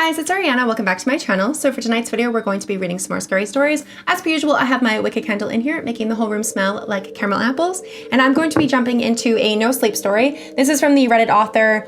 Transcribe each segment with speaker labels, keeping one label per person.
Speaker 1: Hey guys, it's Ariana. Welcome back to my channel. So for tonight's video, we're going to be reading some more scary stories. As per usual, I have my wicked candle in here, making the whole room smell like caramel apples. And I'm going to be jumping into a no sleep story. This is from the Reddit author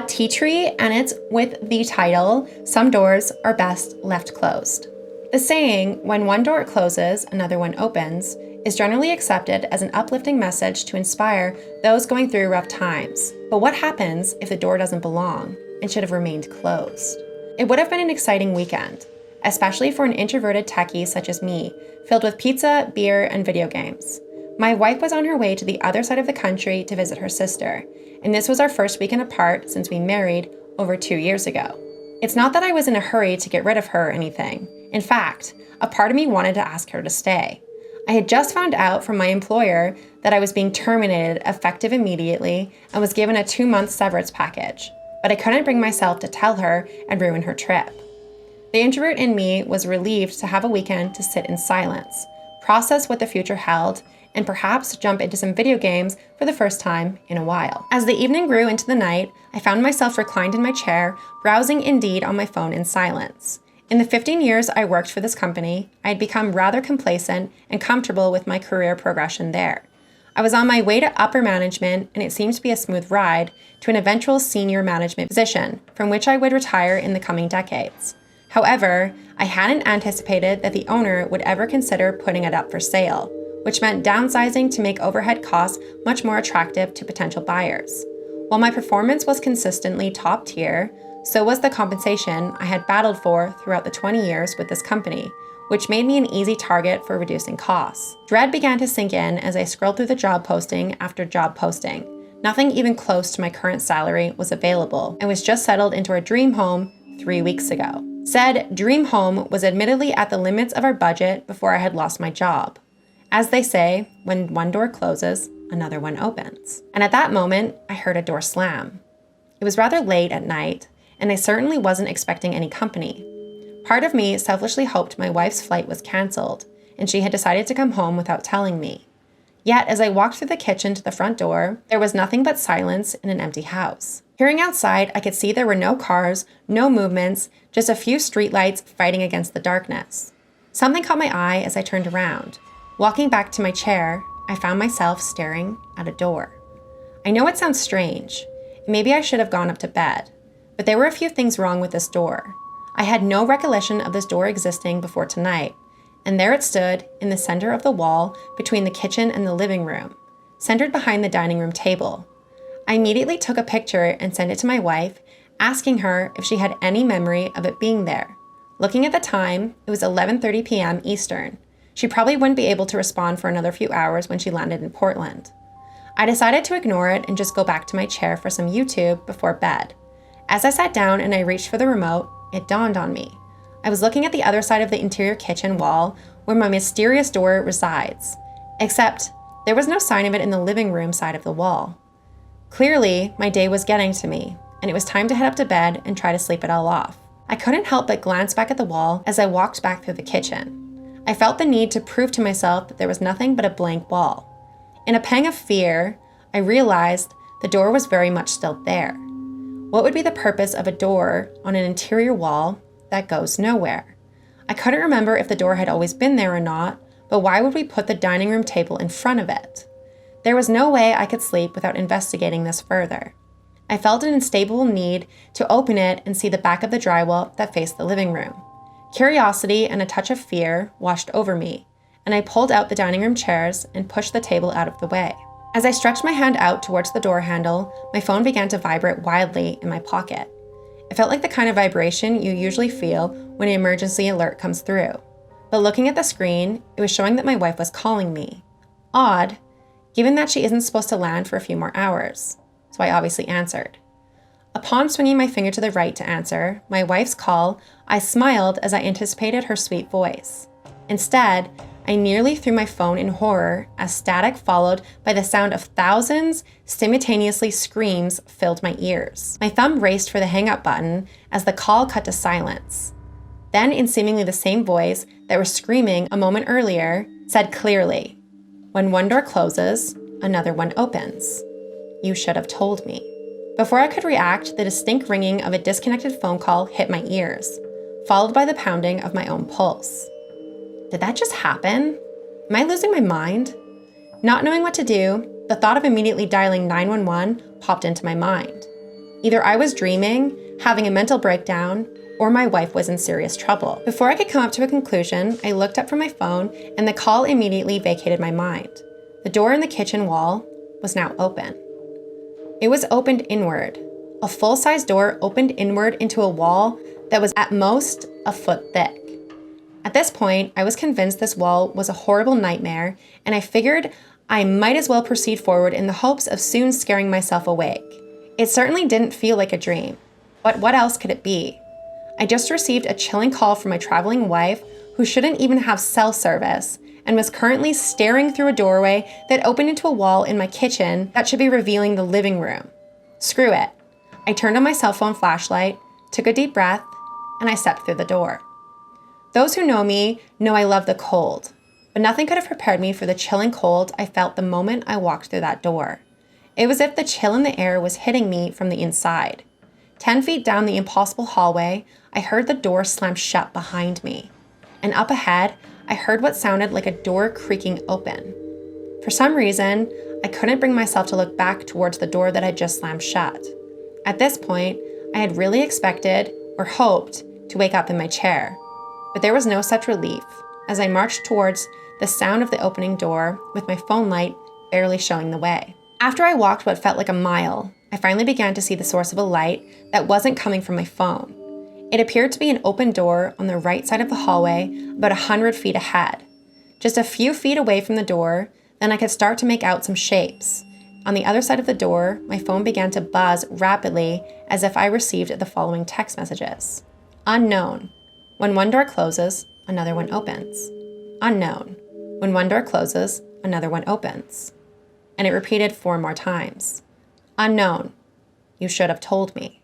Speaker 1: Tea Tree, and it's with the title, "Some Doors Are Best Left Closed." The saying, "When one door closes, another one opens," is generally accepted as an uplifting message to inspire those going through rough times. But what happens if the door doesn't belong and should have remained closed? It would have been an exciting weekend, especially for an introverted techie such as me, filled with pizza, beer, and video games. My wife was on her way to the other side of the country to visit her sister, and this was our first weekend apart since we married over 2 years ago. It's not that I was in a hurry to get rid of her or anything. In fact, a part of me wanted to ask her to stay. I had just found out from my employer that I was being terminated effective immediately and was given a 2-month severance package. But I couldn't bring myself to tell her and ruin her trip. The introvert in me was relieved to have a weekend to sit in silence, process what the future held, and perhaps jump into some video games for the first time in a while. As the evening grew into the night, I found myself reclined in my chair, browsing Indeed on my phone in silence. In the 15 years I worked for this company, I had become rather complacent and comfortable with my career progression there. I was on my way to upper management, and it seemed to be a smooth ride to an eventual senior management position, from which I would retire in the coming decades. However, I hadn't anticipated that the owner would ever consider putting it up for sale, which meant downsizing to make overhead costs much more attractive to potential buyers. While my performance was consistently top tier, so was the compensation I had battled for throughout the 20 years with this company, which made me an easy target for reducing costs. Dread began to sink in as I scrolled through the job posting after job posting. Nothing even close to my current salary was available, and was just settled into our dream home 3 weeks ago. Said dream home was admittedly at the limits of our budget before I had lost my job. As they say, when one door closes, another one opens. And at that moment, I heard a door slam. It was rather late at night, and I certainly wasn't expecting any company. Part of me selfishly hoped my wife's flight was canceled, and she had decided to come home without telling me. Yet, as I walked through the kitchen to the front door, there was nothing but silence in an empty house. Peering outside, I could see there were no cars, no movements, just a few streetlights fighting against the darkness. Something caught my eye as I turned around. Walking back to my chair, I found myself staring at a door. I know it sounds strange. Maybe I should have gone up to bed, but there were a few things wrong with this door. I had no recollection of this door existing before tonight, and there it stood in the center of the wall between the kitchen and the living room, centered behind the dining room table. I immediately took a picture and sent it to my wife, asking her if she had any memory of it being there. Looking at the time, it was 11:30 p.m. Eastern. She probably wouldn't be able to respond for another few hours when she landed in Portland. I decided to ignore it and just go back to my chair for some YouTube before bed. As I sat down and I reached for the remote, it dawned on me. I was looking at the other side of the interior kitchen wall where my mysterious door resides, except there was no sign of it in the living room side of the wall. Clearly, my day was getting to me, and it was time to head up to bed and try to sleep it all off. I couldn't help but glance back at the wall as I walked back through the kitchen. I felt the need to prove to myself that there was nothing but a blank wall. In a pang of fear, I realized the door was very much still there. What would be the purpose of a door on an interior wall that goes nowhere? I couldn't remember if the door had always been there or not, but why would we put the dining room table in front of it? There was no way I could sleep without investigating this further. I felt an unstable need to open it and see the back of the drywall that faced the living room. Curiosity and a touch of fear washed over me, and I pulled out the dining room chairs and pushed the table out of the way. As I stretched my hand out towards the door handle, my phone began to vibrate wildly in my pocket. It felt like the kind of vibration you usually feel when an emergency alert comes through. But looking at the screen, it was showing that my wife was calling me. Odd, given that she isn't supposed to land for a few more hours. So I obviously answered. Upon swinging my finger to the right to answer my wife's call, I smiled as I anticipated her sweet voice. Instead, I nearly threw my phone in horror as static followed by the sound of thousands simultaneously screams filled my ears. My thumb raced for the hang up button as the call cut to silence. Then, in seemingly the same voice that was screaming a moment earlier, said clearly, "When one door closes, another one opens. You should have told me." Before I could react, the distinct ringing of a disconnected phone call hit my ears, followed by the pounding of my own pulse. Did that just happen? Am I losing my mind? Not knowing what to do, the thought of immediately dialing 911 popped into my mind. Either I was dreaming, having a mental breakdown, or my wife was in serious trouble. Before I could come up to a conclusion, I looked up from my phone and the call immediately vacated my mind. The door in the kitchen wall was now open. It was opened inward. A full-size door opened inward into a wall that was at most a foot thick. At this point, I was convinced this wall was a horrible nightmare, and I figured I might as well proceed forward in the hopes of soon scaring myself awake. It certainly didn't feel like a dream, but what else could it be? I just received a chilling call from my traveling wife, who shouldn't even have cell service, and was currently staring through a doorway that opened into a wall in my kitchen that should be revealing the living room. Screw it. I turned on my cell phone flashlight, took a deep breath, and I stepped through the door. Those who know me know I love the cold, but nothing could have prepared me for the chilling cold I felt the moment I walked through that door. It was as if the chill in the air was hitting me from the inside. 10 feet down the impossible hallway, I heard the door slam shut behind me. And up ahead, I heard what sounded like a door creaking open. For some reason, I couldn't bring myself to look back towards the door that had just slammed shut. At this point, I had really expected, or hoped, to wake up in my chair. But there was no such relief, as I marched towards the sound of the opening door with my phone light barely showing the way. After I walked what felt like a mile, I finally began to see the source of a light that wasn't coming from my phone. It appeared to be an open door on the right side of the hallway, about 100 feet ahead. Just a few feet away from the door, then I could start to make out some shapes. On the other side of the door, my phone began to buzz rapidly as if I received the following text messages. Unknown. When one door closes, another one opens. Unknown. When one door closes, another one opens. And it repeated 4 more times. Unknown. You should have told me.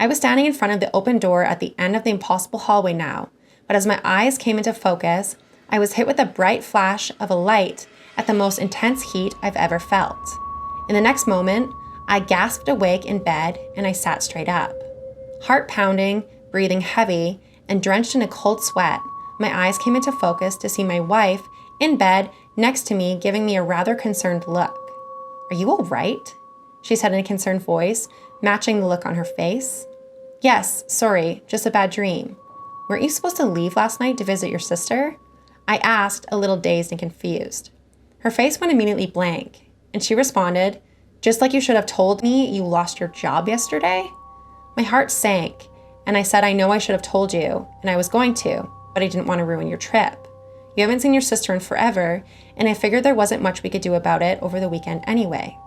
Speaker 1: I was standing in front of the open door at the end of the impossible hallway now, but as my eyes came into focus, I was hit with a bright flash of a light at the most intense heat I've ever felt. In the next moment, I gasped awake in bed and I sat straight up. Heart pounding, breathing heavy, and drenched in a cold sweat, my eyes came into focus to see my wife in bed next to me giving me a rather concerned look. Are you all right? She said in a concerned voice, matching the look on her face. Yes, sorry, just a bad dream. Weren't you supposed to leave last night to visit your sister? I asked, a little dazed and confused. Her face went immediately blank, and she responded, just like you should have told me you lost your job yesterday? My heart sank, and I said I know I should have told you, and I was going to, but I didn't want to ruin your trip. You haven't seen your sister in forever, and I figured there wasn't much we could do about it over the weekend anyway.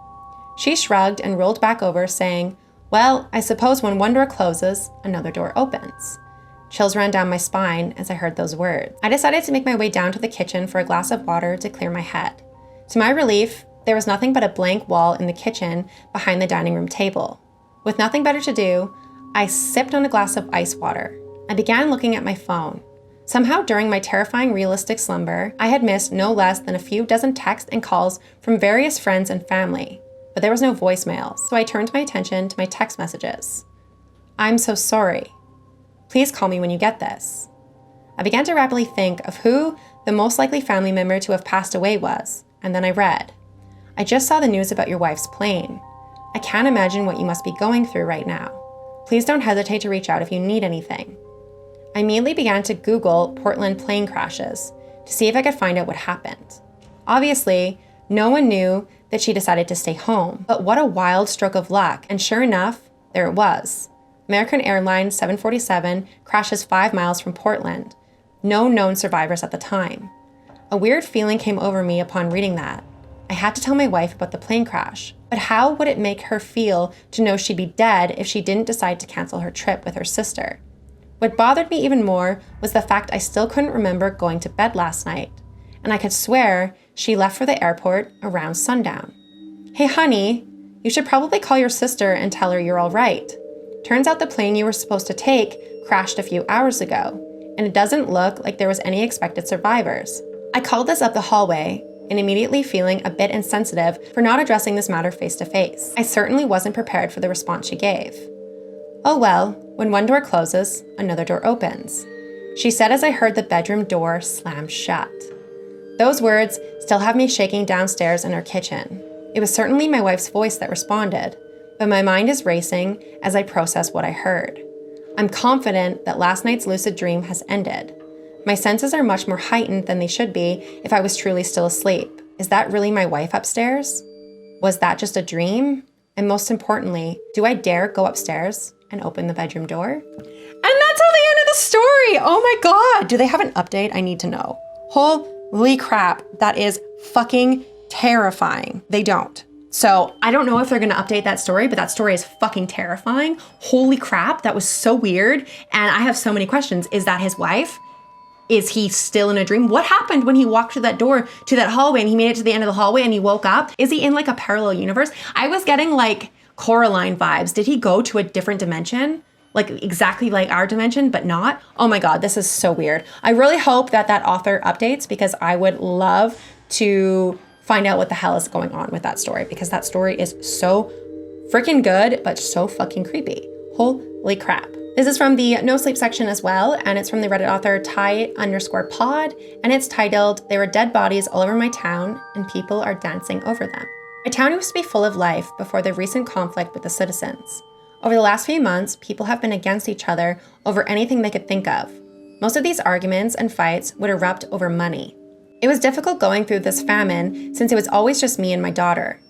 Speaker 1: She shrugged and rolled back over, saying, well, I suppose when one door closes, another door opens. Chills ran down my spine as I heard those words. I decided to make my way down to the kitchen for a glass of water to clear my head. To my relief, there was nothing but a blank wall in the kitchen behind the dining room table. With nothing better to do, I sipped on a glass of ice water. I began looking at my phone. Somehow during my terrifying realistic slumber, I had missed no less than a few dozen texts and calls from various friends and family. But there was no voicemail, so I turned my attention to my text messages. I'm so sorry. Please call me when you get this. I began to rapidly think of who the most likely family member to have passed away was, and then I read, I just saw the news about your wife's plane. I can't imagine what you must be going through right now. Please don't hesitate to reach out if you need anything. I immediately began to Google Portland plane crashes to see if I could find out what happened. Obviously, no one knew that she decided to stay home, but what a wild stroke of luck, and sure enough, there it was. American Airlines 747 crashes 5 miles from Portland. No known survivors at the time. A weird feeling came over me upon reading that. I had to tell my wife about the plane crash, but how would it make her feel to know she'd be dead if she didn't decide to cancel her trip with her sister? What bothered me even more was the fact I still couldn't remember going to bed last night, and I could swear she left for the airport around sundown. Hey honey, you should probably call your sister and tell her you're all right. Turns out the plane you were supposed to take crashed a few hours ago, and it doesn't look like there was any expected survivors. I called this up the hallway, and immediately feeling a bit insensitive for not addressing this matter face to face. I certainly wasn't prepared for the response she gave. Oh well, when one door closes, another door opens, she said as I heard the bedroom door slam shut. Those words still have me shaking downstairs in our kitchen. It was certainly my wife's voice that responded, but my mind is racing as I process what I heard. I'm confident that last night's lucid dream has ended. My senses are much more heightened than they should be if I was truly still asleep. Is that really my wife upstairs? Was that just a dream? And most importantly, do I dare go upstairs and open the bedroom door? And that's how the end of the story. Oh my God. Do they have an update? I need to know. Holy crap. That is fucking terrifying. They don't. So I don't know if they're going to update that story, but that story is fucking terrifying. Holy crap. That was so weird. And I have so many questions. Is that his wife? Is he still in a dream? What happened when he walked through that door to that hallway and he made it to the end of the hallway and he woke up? Is he in like a parallel universe? I was getting like Coraline vibes. Did he go to a different dimension? Like exactly like our dimension, but not? Oh my God, this is so weird. I really hope that that author updates because I would love to find out what the hell is going on with that story because that story is so freaking good, but so fucking creepy. Holy crap. This is from the no sleep section as well, and it's from the Reddit author Ty_pod, and it's titled, "There were dead bodies all over my town, and people are dancing over them." My town used to be full of life before the recent conflict with the citizens. Over the last few months, people have been against each other over anything they could think of. Most of these arguments and fights would erupt over money. It was difficult going through this famine since it was always just me and my daughter.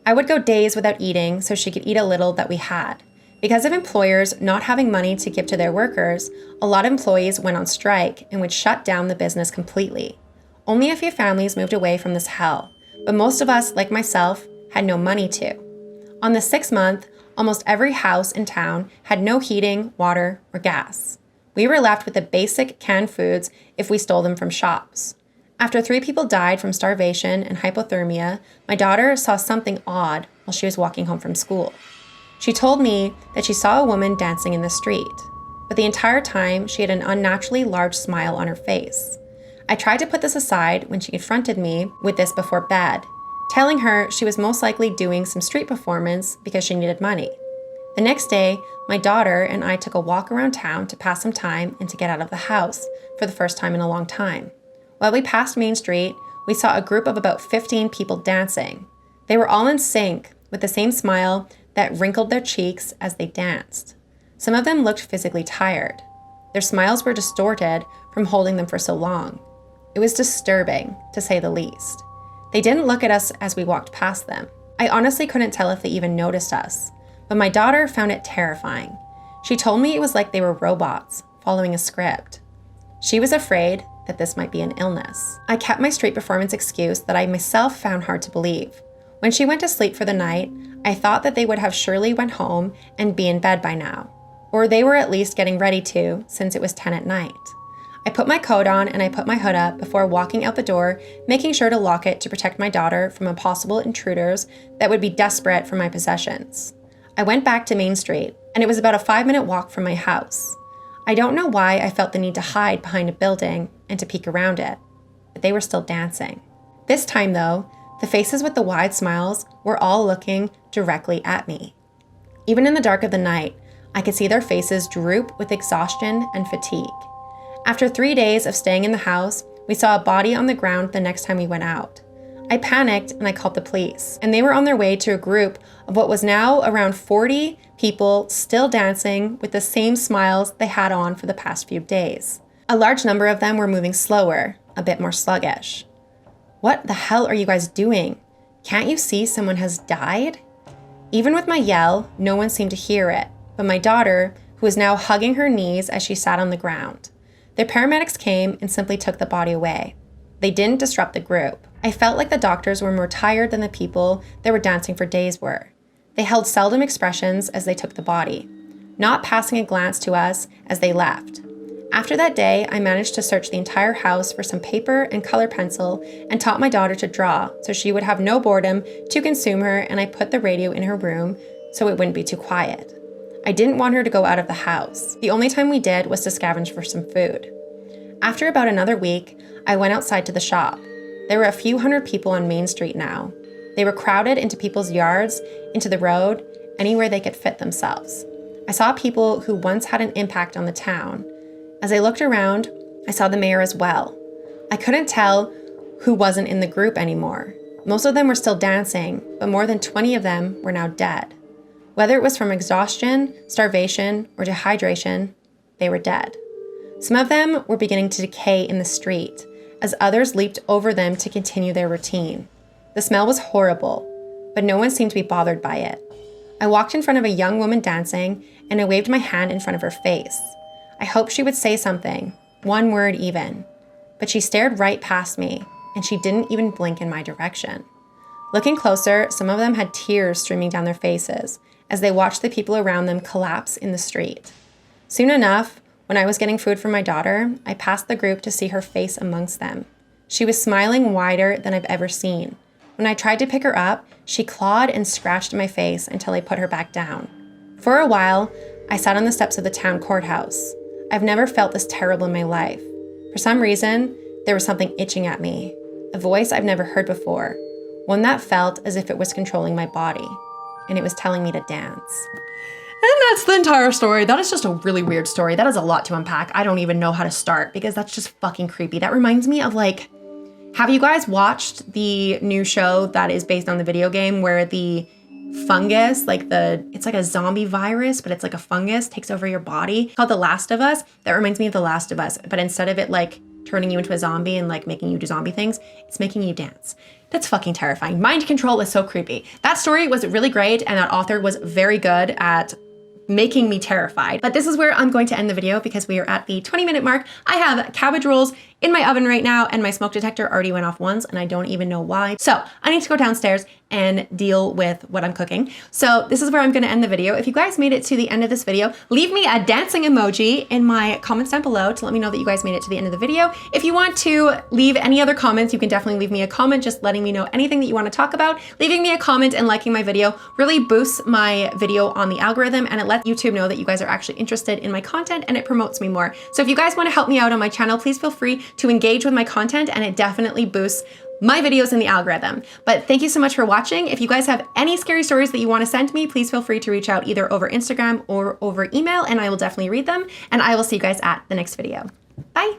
Speaker 1: I would go days without eating so she could eat a little that we had. Because of employers not having money to give to their workers, a lot of employees went on strike and would shut down the business completely. Only a few families moved away from this hell, but most of us, like myself, had no money to. On the 6th month, almost every house in town had no heating, water, or gas. We were left with the basic canned foods if we stole them from shops. After 3 people died from starvation and hypothermia, my daughter saw something odd while she was walking home from school. She told me that she saw a woman dancing in the street, but the entire time she had an unnaturally large smile on her face. I tried to put this aside when she confronted me with this before bed, telling her she was most likely doing some street performance because she needed money. The next day, my daughter and I took a walk around town to pass some time and to get out of the house for the first time in a long time. While we passed Main Street, we saw a group of about 15 people dancing. They were all in sync with the same smile that wrinkled their cheeks as they danced. Some of them looked physically tired. Their smiles were distorted from holding them for so long. It was disturbing, to say the least. They didn't look at us as we walked past them. I honestly couldn't tell if they even noticed us, but my daughter found it terrifying. She told me it was like they were robots, following a script. She was afraid that this might be an illness. I kept my street performance excuse that I myself found hard to believe. When she went to sleep for the night, I thought that they would have surely went home and be in bed by now. Or they were at least getting ready to, since it was 10 at night. I put my coat on and I put my hood up before walking out the door, making sure to lock it to protect my daughter from possible intruders that would be desperate for my possessions. I went back to Main Street, and it was about a 5-minute walk from my house. I don't know why I felt the need to hide behind a building and to peek around it, but they were still dancing. This time, though, the faces with the wide smiles were all looking directly at me. Even in the dark of the night, I could see their faces droop with exhaustion and fatigue. After 3 days of staying in the house, we saw a body on the ground the next time we went out. I panicked and I called the police, and they were on their way to a group of what was now around 40 people still dancing with the same smiles they had on for the past few days. A large number of them were moving slower, a bit more sluggish. What the hell are you guys doing? Can't you see someone has died? Even with my yell, no one seemed to hear it, but my daughter, who was now hugging her knees as she sat on the ground. The paramedics came and simply took the body away. They didn't disrupt the group. I felt like the doctors were more tired than the people that were dancing for days were. They held seldom expressions as they took the body, not passing a glance to us as they left. After that day, I managed to search the entire house for some paper and color pencil and taught my daughter to draw so she would have no boredom to consume her, and I put the radio in her room so it wouldn't be too quiet. I didn't want her to go out of the house. The only time we did was to scavenge for some food. After about another week, I went outside to the shop. There were a few hundred people on Main Street now. They were crowded into people's yards, into the road, anywhere they could fit themselves. I saw people who once had an impact on the town. As I looked around, I saw the mayor as well. I couldn't tell who wasn't in the group anymore. Most of them were still dancing, but more than 20 of them were now dead. Whether it was from exhaustion, starvation, or dehydration, they were dead. Some of them were beginning to decay in the street, as others leaped over them to continue their routine. The smell was horrible, but no one seemed to be bothered by it. I walked in front of a young woman dancing, and I waved my hand in front of her face. I hoped she would say something, one word even, but she stared right past me, and she didn't even blink in my direction. Looking closer, some of them had tears streaming down their faces as they watched the people around them collapse in the street. Soon enough, when I was getting food for my daughter, I passed the group to see her face amongst them. She was smiling wider than I've ever seen. When I tried to pick her up, she clawed and scratched my face until I put her back down. For a while, I sat on the steps of the town courthouse. I've never felt this terrible in my life. For some reason, there was something itching at me, a voice I've never heard before, one that felt as if it was controlling my body, and it was telling me to dance. And that's the entire story. That is just a really weird story. That is a lot to unpack. I don't even know how to start because that's just fucking creepy. That reminds me of like, have you guys watched the new show that is based on the video game where the fungus, it's like a zombie virus, but it's like a fungus, takes over your body, called The Last of Us? That reminds me of The Last of Us, but instead of it like turning you into a zombie and like making you do zombie things, it's making you dance. That's fucking terrifying. Mind control is so creepy. That story was really great, and that author was very good at making me terrified. But this is where I'm going to end the video because we are at the 20-minute mark. I have cabbage rolls in my oven right now, and my smoke detector already went off once, and I don't even know why. So I need to go downstairs and deal with what I'm cooking. So this is where I'm gonna end the video. If you guys made it to the end of this video, leave me a dancing emoji in my comments down below to let me know that you guys made it to the end of the video. If you want to leave any other comments, you can definitely leave me a comment just letting me know anything that you want to talk about. Leaving me a comment and liking my video really boosts my video on the algorithm, and it lets YouTube know that you guys are actually interested in my content, and it promotes me more. So if you guys want to help me out on my channel, please feel free to engage with my content, and it definitely boosts my videos in the algorithm. But thank you so much for watching. If you guys have any scary stories that you want to send me, please feel free to reach out either over Instagram or over email, and I will definitely read them. And I will see you guys at the next video. Bye.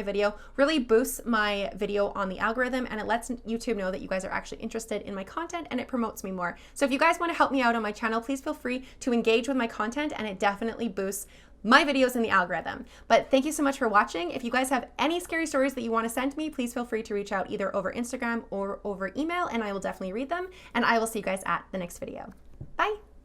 Speaker 1: video really boosts my video on the algorithm, and it lets YouTube know that you guys are actually interested in my content, and it promotes me more. So if you guys want to help me out on my channel, please feel free to engage with my content, and it definitely boosts my videos in the algorithm. But thank you so much for watching. If you guys have any scary stories that you want to send me, please feel free to reach out either over Instagram or over email, and I will definitely read them. And I will see you guys at the next video. Bye.